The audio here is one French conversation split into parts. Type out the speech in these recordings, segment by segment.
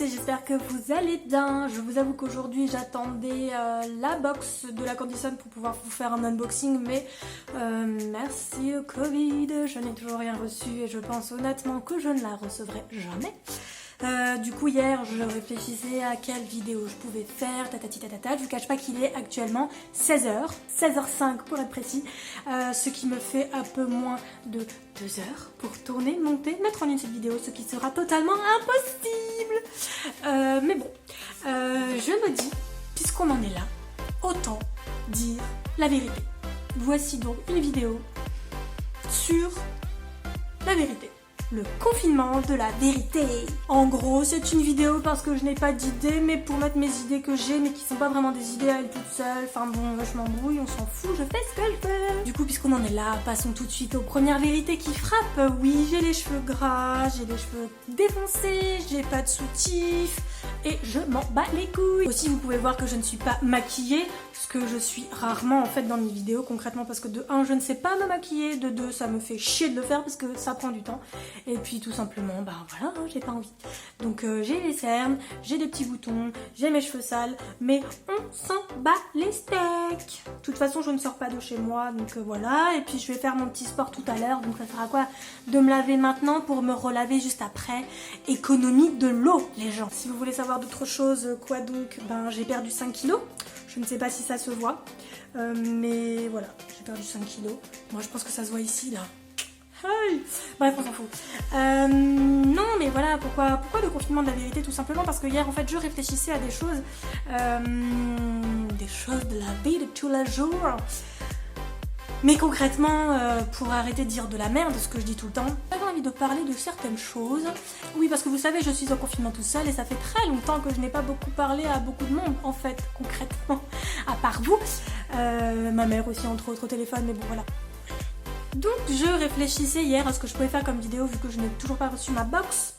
J'espère que vous allez bien. Je vous avoue qu'aujourd'hui j'attendais la box de la Candyson pour pouvoir vous faire un unboxing, mais merci au Covid, je n'ai toujours rien reçu et je pense honnêtement que je ne la recevrai jamais. Du coup hier je réfléchissais à quelle vidéo je pouvais faire, tatati tatata. Je vous cache pas qu'il est actuellement 16h, 16h05 pour être précis, ce qui me fait un peu moins de 2 heures pour tourner, monter, mettre en ligne cette vidéo, ce qui sera totalement impossible. Mais bon, je me dis, puisqu'on en est là, autant dire la vérité. Voici donc une vidéo sur la vérité. Le confinement de la vérité. En gros, c'est une vidéo parce que je n'ai pas d'idées, mais pour mettre mes idées que j'ai, mais qui sont pas vraiment des idées à elle toute seule. Enfin bon, je m'embrouille, on s'en fout, je fais ce que je veux. Du coup, puisqu'on en est là, passons tout de suite aux premières vérités qui frappent. Oui, j'ai les cheveux gras, j'ai les cheveux défoncés, j'ai pas de soutif et je m'en bats les couilles. Aussi, vous pouvez voir que je ne suis pas maquillée, ce que je suis rarement en fait dans mes vidéos concrètement, parce que de 1, je ne sais pas me maquiller, de 2, ça me fait chier de le faire parce que ça prend du temps. Et puis tout simplement, bah voilà, j'ai pas envie. Donc j'ai les cernes, j'ai des petits boutons, j'ai mes cheveux sales, mais on s'en bat les steaks. De toute façon, je ne sors pas de chez moi, donc voilà. Et puis je vais faire mon petit sport tout à l'heure, donc ça sert à quoi de me laver maintenant pour me relaver juste après. Économie de l'eau, les gens. Si vous voulez savoir d'autres choses, quoi donc, ben j'ai perdu 5 kilos. Je ne sais pas si ça se voit, mais voilà, j'ai perdu 5 kilos. Moi je pense que ça se voit ici, là. Hey, bref, on s'en fout. Non, mais voilà, pourquoi le confinement de la vérité? Tout simplement parce que hier, en fait, je réfléchissais à des choses de la vie de tous les jours. Mais concrètement, pour arrêter de dire de la merde, ce que je dis tout le temps, j'avais envie de parler de certaines choses. Oui, parce que vous savez, je suis en confinement tout seul et ça fait très longtemps que je n'ai pas beaucoup parlé à beaucoup de monde, en fait, concrètement, à part vous. Ma mère aussi, entre autres, au téléphone, mais bon, voilà. Donc je réfléchissais hier à ce que je pouvais faire comme vidéo vu que je n'ai toujours pas reçu ma box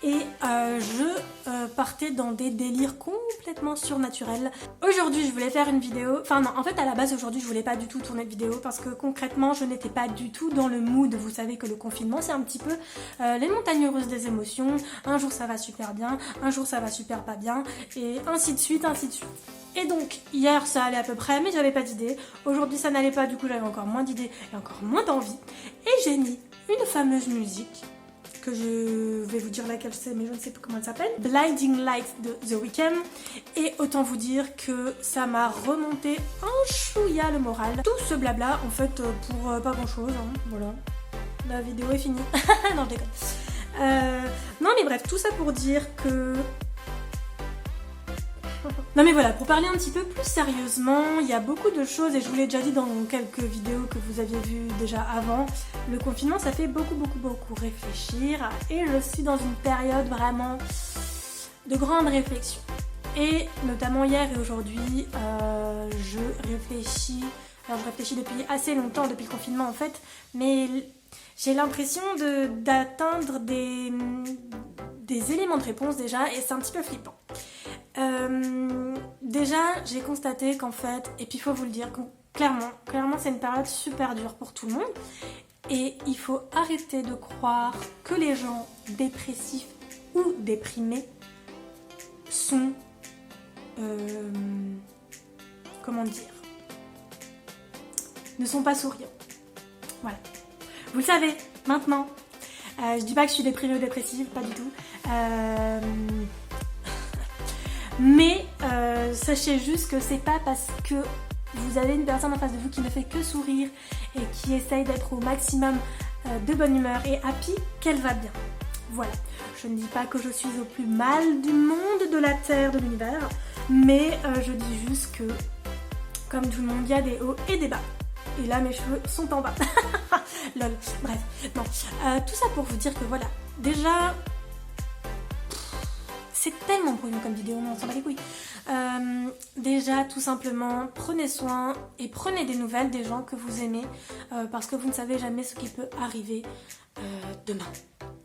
et je partais dans des délires complètement surnaturels. Aujourd'hui je voulais faire une vidéo, enfin non, en fait à la base aujourd'hui je voulais pas du tout tourner de vidéo parce que concrètement je n'étais pas du tout dans le mood. Vous savez que le confinement c'est un petit peu les montagnes russes des émotions. Un jour ça va super bien, un jour ça va super pas bien et ainsi de suite, ainsi de suite. Et donc hier ça allait à peu près mais j'avais pas d'idée. Aujourd'hui ça n'allait pas, du coup j'avais encore moins d'idées et encore moins d'envie. Et j'ai mis une fameuse musique que je vais vous dire laquelle c'est mais je ne sais plus comment elle s'appelle. Blinding Light de The Weeknd. Et autant vous dire que ça m'a remonté un chouïa le moral. Tout ce blabla en fait pour pas grand chose, hein. Voilà. La vidéo est finie. Non je déconne. Non mais bref, tout ça pour dire que... Non mais voilà, pour parler un petit peu plus sérieusement, il y a beaucoup de choses et je vous l'ai déjà dit dans quelques vidéos que vous aviez vues déjà avant. Le confinement ça fait beaucoup réfléchir et je suis dans une période vraiment de grande réflexion. Et notamment hier et aujourd'hui, je réfléchis depuis assez longtemps, depuis le confinement en fait, mais j'ai l'impression d'atteindre des éléments de réponse déjà et c'est un petit peu flippant. Déjà j'ai constaté qu'en fait, et puis il faut vous le dire, clairement c'est une période super dure pour tout le monde et il faut arrêter de croire que les gens dépressifs ou déprimés sont comment dire, ne sont pas souriants. Voilà, vous le savez maintenant. Je dis pas que je suis déprimée ou dépressive, pas du tout. Mais sachez juste que c'est pas parce que vous avez une personne en face de vous qui ne fait que sourire et qui essaye d'être au maximum de bonne humeur et happy qu'elle va bien. Voilà, je ne dis pas que je suis au plus mal du monde, de la terre, de l'univers, mais je dis juste que comme tout le monde, il y a des hauts et des bas. Et là mes cheveux sont en bas. Lol, bref, non. Tout ça pour vous dire que voilà, déjà... C'est tellement brouillon comme vidéo, mais on s'en bat les couilles. Déjà, tout simplement, prenez soin et prenez des nouvelles des gens que vous aimez parce que vous ne savez jamais ce qui peut arriver demain.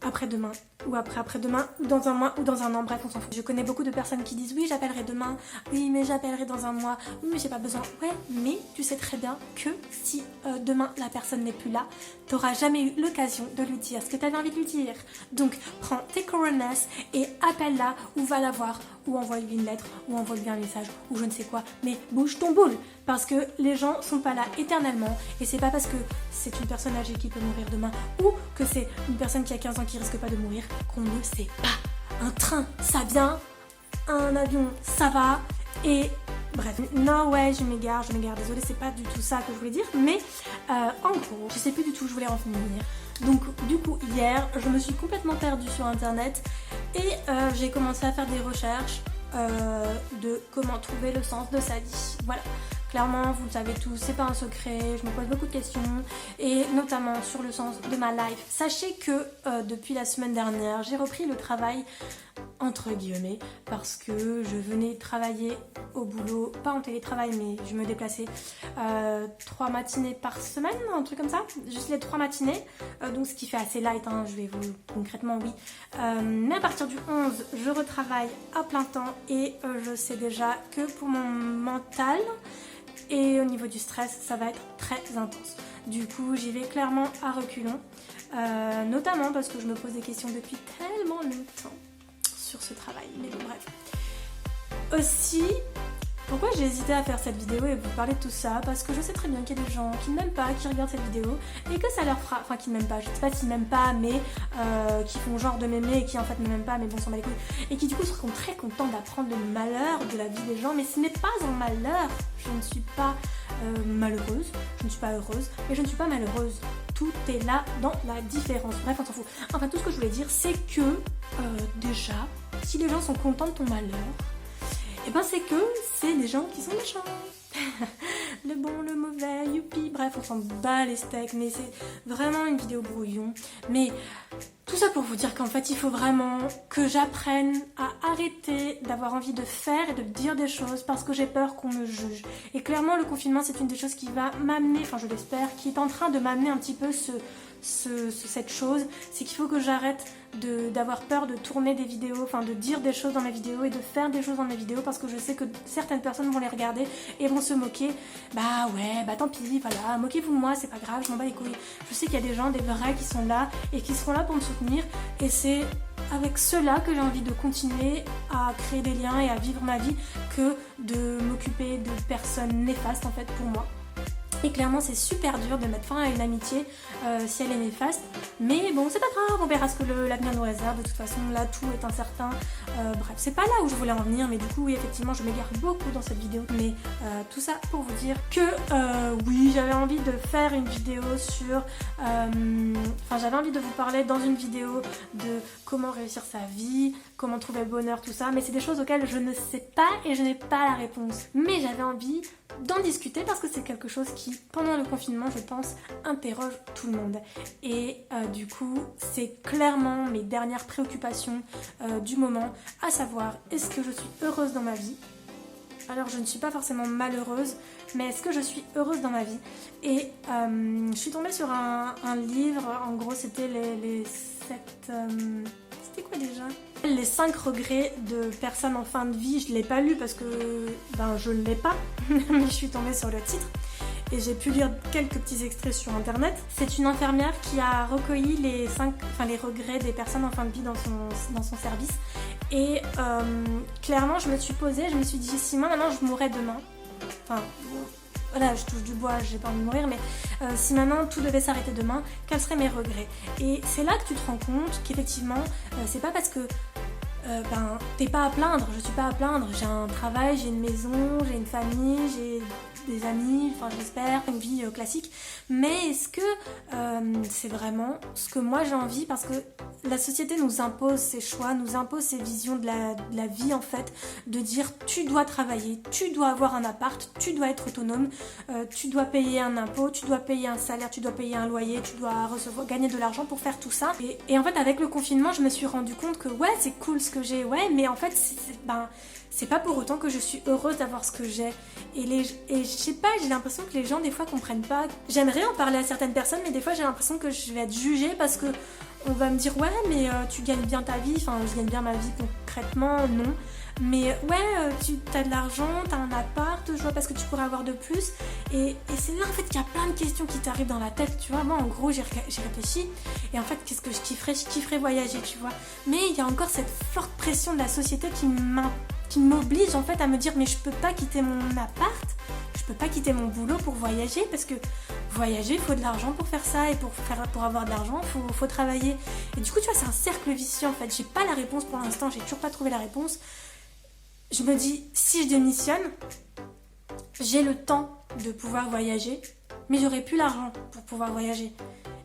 après-demain, ou après-après-demain, ou dans un mois, ou dans un an, bref, on s'en fout. Je connais beaucoup de personnes qui disent oui, j'appellerai demain, oui, mais j'appellerai dans un mois, oui, mais j'ai pas besoin. Ouais, mais tu sais très bien que si demain la personne n'est plus là, t'auras jamais eu l'occasion de lui dire ce que t'avais envie de lui dire. Donc, prends tes coronas et appelle-la, ou va la voir, ou envoie-lui une lettre, ou envoie-lui un message, ou je ne sais quoi, mais bouge ton boule, parce que les gens sont pas là éternellement, et c'est pas parce que c'est une personne âgée qui peut mourir demain, ou que c'est une personne qui a 15 ans qui risque pas de mourir, qu'on ne sait pas. Un train, ça vient, un avion, ça va, et bref, non, ouais, je m'égare, désolée, c'est pas du tout ça que je voulais dire, mais en gros, je sais plus du tout où je voulais en finir. Donc, du coup, hier, je me suis complètement perdue sur internet et j'ai commencé à faire des recherches de comment trouver le sens de sa vie. Voilà. Clairement, vous le savez tous, c'est pas un secret, je me pose beaucoup de questions, et notamment sur le sens de ma life. Sachez que depuis la semaine dernière, j'ai repris le travail, entre guillemets, parce que je venais travailler au boulot, pas en télétravail, mais je me déplaçais 3 matinées par semaine, un truc comme ça, juste les 3 matinées, donc ce qui fait assez light, hein, je vais vous, concrètement oui. Mais à partir du 11, je retravaille à plein temps, et je sais déjà que pour mon mental, et au niveau du stress, ça va être très intense. Du coup, j'y vais clairement à reculons, notamment parce que je me pose des questions depuis tellement longtemps sur ce travail. Mais bon, bref. Aussi, pourquoi j'ai hésité à faire cette vidéo et vous parler de tout ça? Parce que je sais très bien qu'il y a des gens qui ne m'aiment pas, qui regardent cette vidéo et que ça leur fera... Enfin, qui ne m'aiment pas, je sais pas s'ils m'aiment pas, mais qui font genre de m'aimer et qui en fait ne m'aiment pas, mais bon, s'en bat les couilles. Et qui du coup seront très contents d'apprendre le malheur de la vie des gens. Mais ce n'est pas un malheur. Je ne suis pas malheureuse, je ne suis pas heureuse, mais je ne suis pas malheureuse. Tout est là dans la différence. Bref, on s'en fout. Enfin, tout ce que je voulais dire, c'est que déjà, si les gens sont contents de ton malheur, et ben c'est que c'est des gens qui sont méchants. Le bon, le mauvais, youpi, bref, on s'en bat les steaks, mais c'est vraiment une vidéo brouillon. Mais tout ça pour vous dire qu'en fait, il faut vraiment que j'apprenne à arrêter d'avoir envie de faire et de dire des choses parce que j'ai peur qu'on me juge. Et clairement, le confinement, c'est une des choses qui va m'amener, enfin je l'espère, qui est en train de m'amener un petit peu cette chose, c'est qu'il faut que j'arrête d'avoir peur de tourner des vidéos, enfin de dire des choses dans mes vidéos et de faire des choses dans mes vidéos parce que je sais que certaines personnes vont les regarder et vont se moquer. Bah ouais, bah tant pis, voilà, moquez-vous de moi, c'est pas grave, je m'en bats les couilles. Je sais qu'il y a des gens, des vrais qui sont là et qui seront là pour me soutenir et c'est avec cela que j'ai envie de continuer à créer des liens et à vivre ma vie que de m'occuper de personnes néfastes en fait pour moi. Et clairement c'est super dur de mettre fin à une amitié si elle est néfaste. Mais bon, c'est pas grave, on verra ce que l'avenir nous réserve. De toute façon, là tout est incertain. Bref, c'est pas là où je voulais en venir. Mais du coup, oui, effectivement, je m'égare beaucoup dans cette vidéo. Mais tout ça pour vous dire que oui, j'avais envie de faire une vidéo sur... Enfin, j'avais envie de vous parler dans une vidéo de comment réussir sa vie, comment trouver le bonheur, tout ça. Mais c'est des choses auxquelles je ne sais pas et je n'ai pas la réponse. Mais j'avais envie d'en discuter parce que c'est quelque chose qui, pendant le confinement, je pense, interroge tout le monde. Et du coup, c'est clairement mes dernières préoccupations du moment, à savoir, est-ce que je suis heureuse dans ma vie? Alors, je ne suis pas forcément malheureuse, mais est-ce que je suis heureuse dans ma vie? Et je suis tombée sur un livre, en gros, c'était les 7... c'était quoi déjà? Les 5 regrets de personnes en fin de vie. Je ne l'ai pas lu parce que ben, je ne l'ai pas, mais je suis tombée sur le titre. Et j'ai pu lire quelques petits extraits sur internet. C'est une infirmière qui a recueilli les regrets des personnes en fin de vie dans son service. Et clairement, je me suis posée, je me suis dit, si moi maintenant je mourrais demain, enfin voilà, je touche du bois, j'ai pas envie de mourir, mais si maintenant tout devait s'arrêter demain, quels seraient mes regrets? Et c'est là que tu te rends compte qu'effectivement, c'est pas parce que ben, t'es pas à plaindre, je suis pas à plaindre, j'ai un travail, j'ai une maison, j'ai une famille, j'ai des amis, enfin j'espère, une vie classique, mais est-ce que c'est vraiment ce que moi j'ai envie? Parce que la société nous impose ses choix, nous impose ses visions de la vie en fait, de dire tu dois travailler, tu dois avoir un appart, tu dois être autonome, tu dois payer un impôt, tu dois payer un salaire, tu dois payer un loyer, tu dois gagner de l'argent pour faire tout ça. Et en fait avec le confinement je me suis rendu compte que ouais c'est cool ce que j'ai, ouais mais en fait c'est pas pour autant que je suis heureuse d'avoir ce que j'ai. Et je sais pas, j'ai l'impression que les gens des fois comprennent pas. J'aimerais en parler à certaines personnes, mais des fois j'ai l'impression que je vais être jugée parce que On va me dire ouais mais tu gagnes bien ta vie, enfin je gagne bien ma vie concrètement, non. Mais ouais, tu as de l'argent, t'as un appart, je vois pas ce que tu pourrais avoir de plus. Et c'est là en fait qu'il y a plein de questions qui t'arrivent dans la tête, tu vois. Moi en gros j'ai réfléchi et en fait qu'est-ce que je kifferais voyager, tu vois. Mais il y a encore cette forte pression de la société qui m'oblige en fait à me dire mais je peux pas quitter mon appart, je peux pas quitter mon boulot pour voyager parce que voyager, il faut de l'argent pour faire ça et pour avoir de l'argent, faut travailler. Et du coup tu vois c'est un cercle vicieux en fait. J'ai pas la réponse pour l'instant, j'ai toujours pas trouvé la réponse. Je me dis, si je démissionne, j'ai le temps de pouvoir voyager, mais j'aurai plus l'argent pour pouvoir voyager.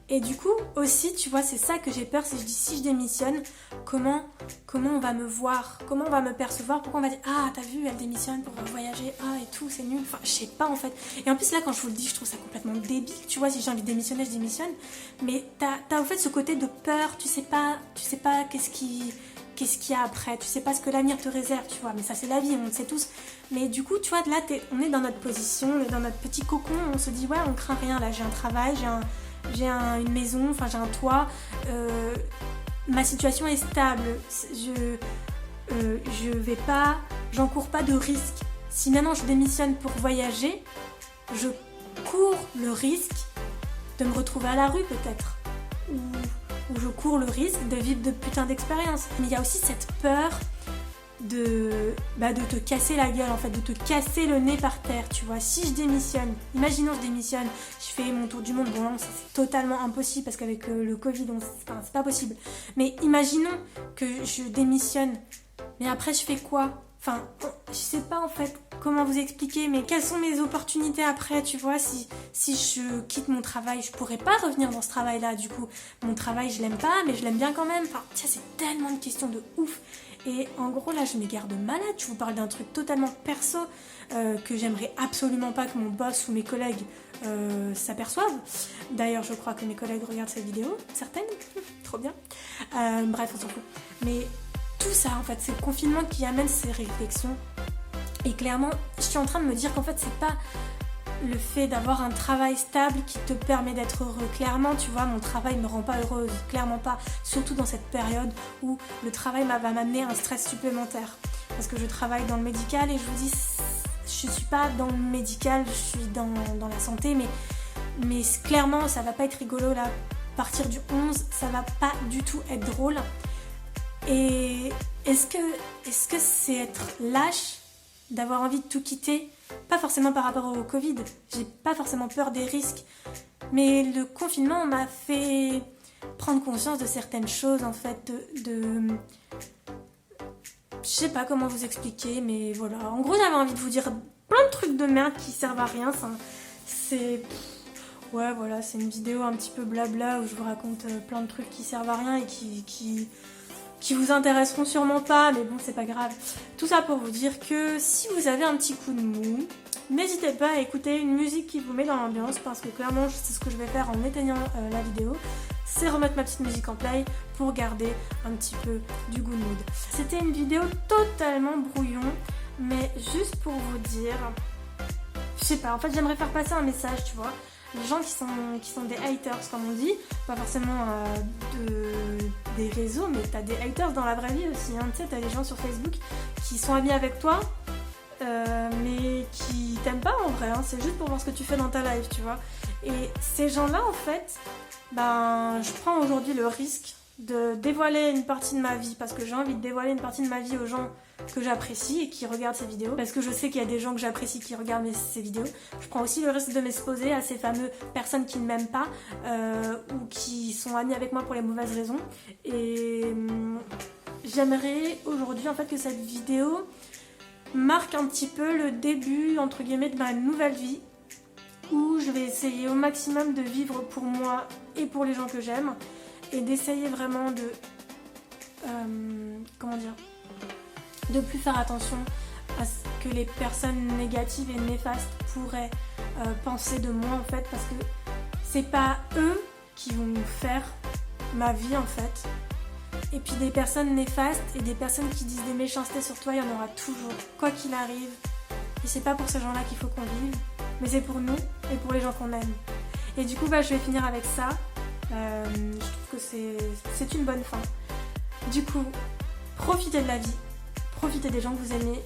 Et du coup, aussi, tu vois, c'est ça que j'ai peur, c'est que je dis, si je démissionne, comment on va me voir, comment on va me percevoir, pourquoi on va dire, ah, t'as vu, elle démissionne pour voyager, ah, et tout, c'est nul, enfin, je sais pas, en fait. Et en plus, là, quand je vous le dis, je trouve ça complètement débile, tu vois, si j'ai envie de démissionner, je démissionne, mais t'as en fait ce côté de peur, tu sais pas qu'est-ce qu'il y a après, tu sais pas ce que l'avenir te réserve, tu vois, mais ça c'est la vie, on le sait tous. Mais du coup, tu vois, là, on est dans notre position, on est dans notre petit cocon, on se dit, ouais, on craint rien, là, j'ai un travail, j'ai une maison, enfin j'ai un toit, ma situation est stable, j'encours pas de risque. Si maintenant je démissionne pour voyager, je cours le risque de me retrouver à la rue peut-être, où je cours le risque de vivre de putain d'expérience. Mais il y a aussi cette peur de te casser la gueule en fait, de te casser le nez par terre, tu vois. Si je démissionne, imaginons je démissionne, je fais mon tour du monde, bon là c'est totalement impossible parce qu'avec le Covid, c'est pas possible. Mais imaginons que je démissionne, mais après je fais quoi? Enfin, je sais pas en fait comment vous expliquer, mais quelles sont mes opportunités après, tu vois, si je quitte mon travail, je pourrais pas revenir dans ce travail-là, du coup. Mon travail, je l'aime pas, mais je l'aime bien quand même. Enfin, tiens, c'est tellement de questions de ouf. Et en gros, là, je m'égare de malade. Je vous parle d'un truc totalement perso que j'aimerais absolument pas que mon boss ou mes collègues s'aperçoivent. D'ailleurs, je crois que mes collègues regardent cette vidéo, certaines. Trop bien. Bref, on s'en fout. Mais tout ça, en fait, c'est le confinement qui amène ces réflexions. Et clairement, je suis en train de me dire qu'en fait, c'est pas le fait d'avoir un travail stable qui te permet d'être heureux. Clairement, tu vois, mon travail me rend pas heureuse, clairement pas. Surtout dans cette période où le travail va m'amener un stress supplémentaire. Parce que je travaille dans le médical et je vous dis, je suis pas dans le médical, je suis dans la santé, mais clairement, ça va pas être rigolo là. À partir du 11, ça va pas du tout être drôle. Et est-ce que c'est être lâche d'avoir envie de tout quitter? Pas forcément par rapport au Covid, j'ai pas forcément peur des risques, mais le confinement m'a fait prendre conscience de certaines choses en fait, je sais pas comment vous expliquer, mais voilà, en gros j'avais envie de vous dire plein de trucs de merde qui servent à rien, ouais voilà, c'est une vidéo un petit peu blabla où je vous raconte plein de trucs qui servent à rien et qui vous intéresseront sûrement pas, mais bon, c'est pas grave. Tout ça pour vous dire que si vous avez un petit coup de mou, n'hésitez pas à écouter une musique qui vous met dans l'ambiance, parce que clairement, c'est ce que je vais faire en éteignant la vidéo, c'est remettre ma petite musique en play pour garder un petit peu du good mood. C'était une vidéo totalement brouillon, mais juste pour vous dire, je sais pas, en fait, j'aimerais faire passer un message, tu vois. Les gens qui sont des haters, comme on dit, pas forcément des réseaux, mais t'as des haters dans la vraie vie aussi, hein. Tu sais, t'as des gens sur Facebook qui sont amis avec toi, mais qui t'aiment pas en vrai, hein. C'est juste pour voir ce que tu fais dans ta life, tu vois. Et ces gens-là, en fait, je prends aujourd'hui le risque de dévoiler une partie de ma vie, parce que j'ai envie de dévoiler une partie de ma vie aux gens que j'apprécie et qui regardent ces vidéos, parce que je sais qu'il y a des gens que j'apprécie qui regardent ces vidéos. Je prends aussi le risque de m'exposer à ces fameuses personnes qui ne m'aiment pas ou qui sont amies avec moi pour les mauvaises raisons. Et j'aimerais aujourd'hui en fait que cette vidéo marque un petit peu le début entre guillemets de ma nouvelle vie, où je vais essayer au maximum de vivre pour moi et pour les gens que j'aime, et d'essayer vraiment de de plus faire attention à ce que les personnes négatives et néfastes pourraient penser de moi en fait, parce que c'est pas eux qui vont nous faire ma vie en fait. Et puis des personnes néfastes et des personnes qui disent des méchancetés sur toi, il y en aura toujours, quoi qu'il arrive. Et c'est pas pour ces gens-là qu'il faut qu'on vive, mais c'est pour nous et pour les gens qu'on aime. Et du coup je vais finir avec ça. Je trouve que c'est une bonne fin. Du coup, profitez de la vie, profitez des gens que vous aimez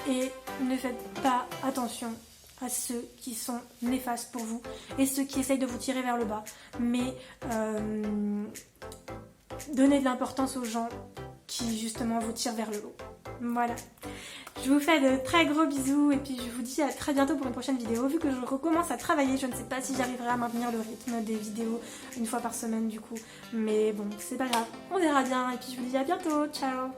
et ne faites pas attention à ceux qui sont néfastes pour vous et ceux qui essayent de vous tirer vers le bas. Mais donnez de l'importance aux gens qui justement vous tirent vers le haut. Voilà. Je vous fais de très gros bisous et puis je vous dis à très bientôt pour une prochaine vidéo. Vu que je recommence à travailler, je ne sais pas si j'arriverai à maintenir le rythme des vidéos une fois par semaine du coup. Mais bon, c'est pas grave, on verra bien et puis je vous dis à bientôt. Ciao!